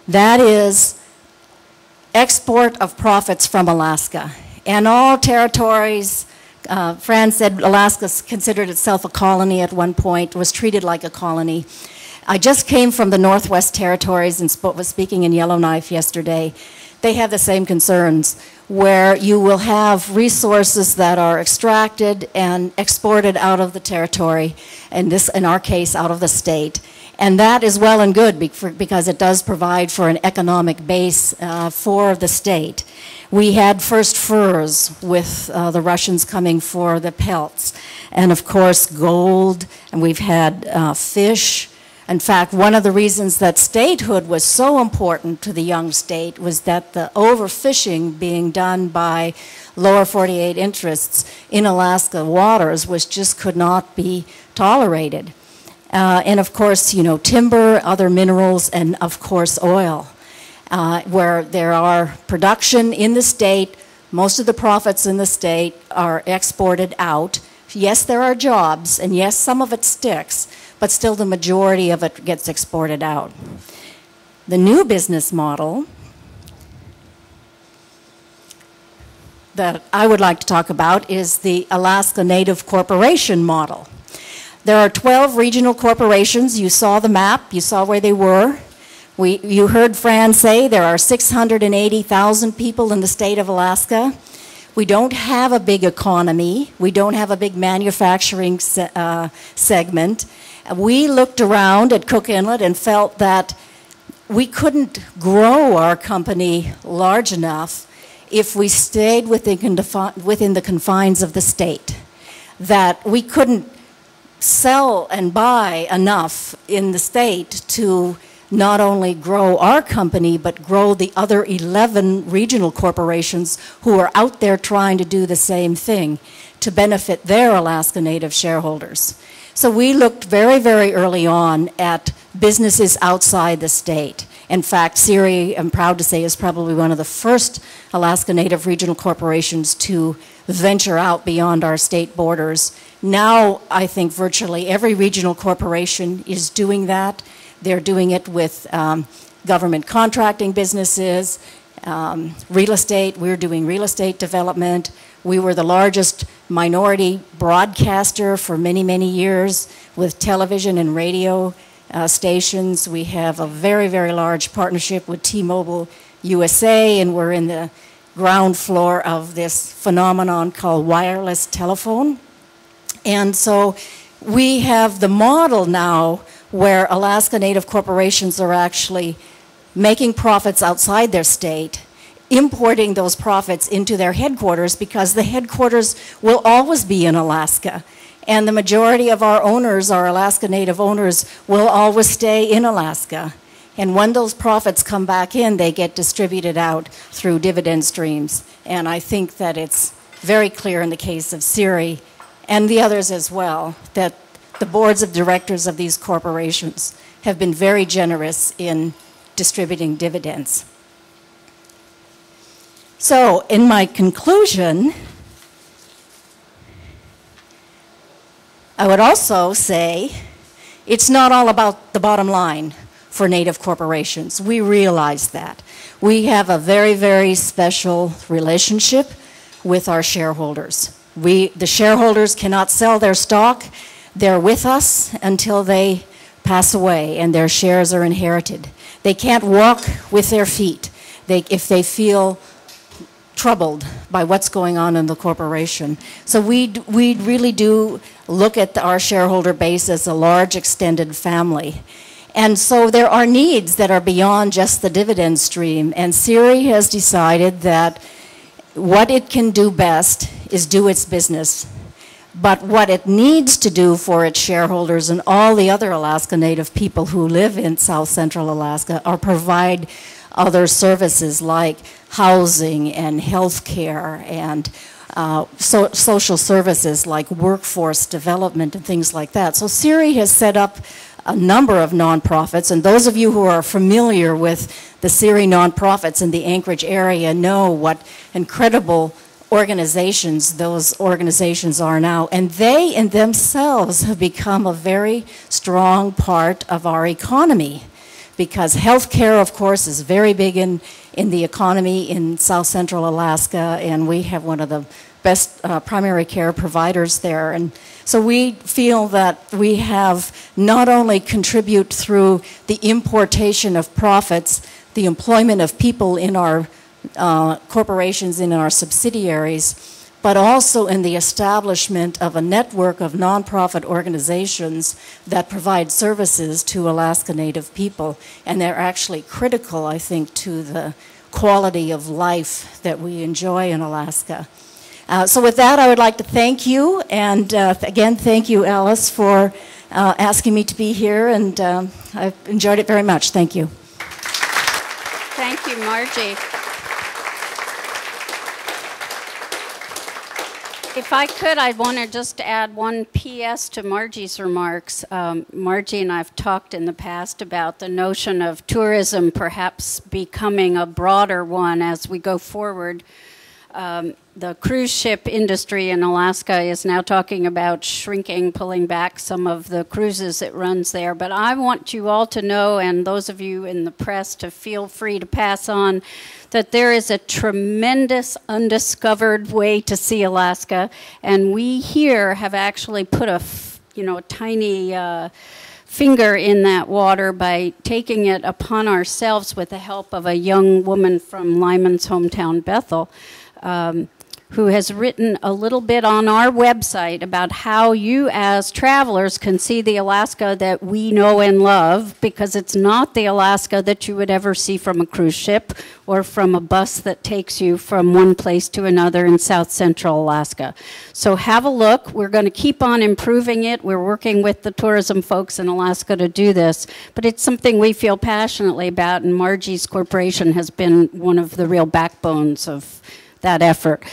That is export of profits from Alaska. And all territories, Fran said Alaska considered itself a colony at one point, was treated like a colony. I just came from the Northwest Territories and was speaking in Yellowknife yesterday. They have the same concerns, where you will have resources that are extracted and exported out of the territory, and this, in our case, out of the state. And that is well and good because it does provide for an economic base for the state. We had first furs with the Russians coming for the pelts, and of course gold, and we've had fish. In fact, one of the reasons that statehood was so important to the young state was that the overfishing being done by lower 48 interests in Alaska waters could not be tolerated. And of course, you know, timber, other minerals, and of course oil. Where there are production in the state, most of the profits in the state are exported out. Yes, there are jobs, and yes, some of it sticks, but still the majority of it gets exported out. The new business model that I would like to talk about is the Alaska Native Corporation model. There are 12 regional corporations. You saw the map, you saw where they were. You heard Fran say there are 680,000 people in the state of Alaska. We don't have a big economy. We don't have a big manufacturing segment. We looked around at Cook Inlet and felt that we couldn't grow our company large enough if we stayed within the confines of the state. That we couldn't sell and buy enough in the state to not only grow our company, but grow the other 11 regional corporations who are out there trying to do the same thing to benefit their Alaska Native shareholders. So we looked very, very early on at businesses outside the state. In fact, CIRI, I'm proud to say, is probably one of the first Alaska Native regional corporations to venture out beyond our state borders. Now, I think virtually every regional corporation is doing that. They're doing it with government contracting businesses, real estate. We're doing real estate development. We were the largest minority broadcaster for many, many years with television and radio stations. We have a very, very large partnership with T-Mobile USA, and we're in the ground floor of this phenomenon called wireless telephone. And so we have the model now where Alaska Native corporations are actually making profits outside their state, importing those profits into their headquarters, because the headquarters will always be in Alaska. And the majority of our owners, our Alaska Native owners, will always stay in Alaska. And when those profits come back in, they get distributed out through dividend streams. And I think that it's very clear in the case of CIRI and the others as well, that the boards of directors of these corporations have been very generous in distributing dividends. So, in my conclusion, I would also say it's not all about the bottom line for Native corporations. We realize that. We have a very, very special relationship with our shareholders. The shareholders cannot sell their stock. They're with us until they pass away and their shares are inherited. They can't walk with their feet if they feel troubled by what's going on in the corporation. So we really do look at our shareholder base as a large extended family. And so there are needs that are beyond just the dividend stream. And CIRI has decided that what it can do best is do its business. But what it needs to do for its shareholders and all the other Alaska Native people who live in South Central Alaska are provide other services like housing and health care and social services like workforce development and things like that. So CIRI has set up a number of nonprofits, and those of you who are familiar with the CIRI nonprofits in the Anchorage area know what incredible organizations those organizations are now, and they in themselves have become a very strong part of our economy because healthcare, of course, is very big in the economy in South Central Alaska, and we have one of the best primary care providers there. And so we feel that we have not only contribute through the importation of profits, the employment of people in our corporations and in our subsidiaries, but also in the establishment of a network of nonprofit organizations that provide services to Alaska Native people. And they're actually critical, I think, to the quality of life that we enjoy in Alaska. So with that, I would like to thank you, and again, thank you, Alice, for asking me to be here, and I've enjoyed it very much. Thank you. Thank you, Margie. If I could, I'd want to just add one PS to Margie's remarks. Margie and I have talked in the past about the notion of tourism perhaps becoming a broader one as we go forward. The cruise ship industry in Alaska is now talking about shrinking, pulling back some of the cruises it runs there. But I want you all to know, and those of you in the press to feel free to pass on, that there is a tremendous undiscovered way to see Alaska. And we here have actually put a tiny finger in that water by taking it upon ourselves with the help of a young woman from Lyman's hometown, Bethel, who has written a little bit on our website about how you as travelers can see the Alaska that we know and love, because it's not the Alaska that you would ever see from a cruise ship or from a bus that takes you from one place to another in South Central Alaska. So have a look. We're going to keep on improving it. We're working with the tourism folks in Alaska to do this, but it's something we feel passionately about, and Margie's corporation has been one of the real backbones of that effort.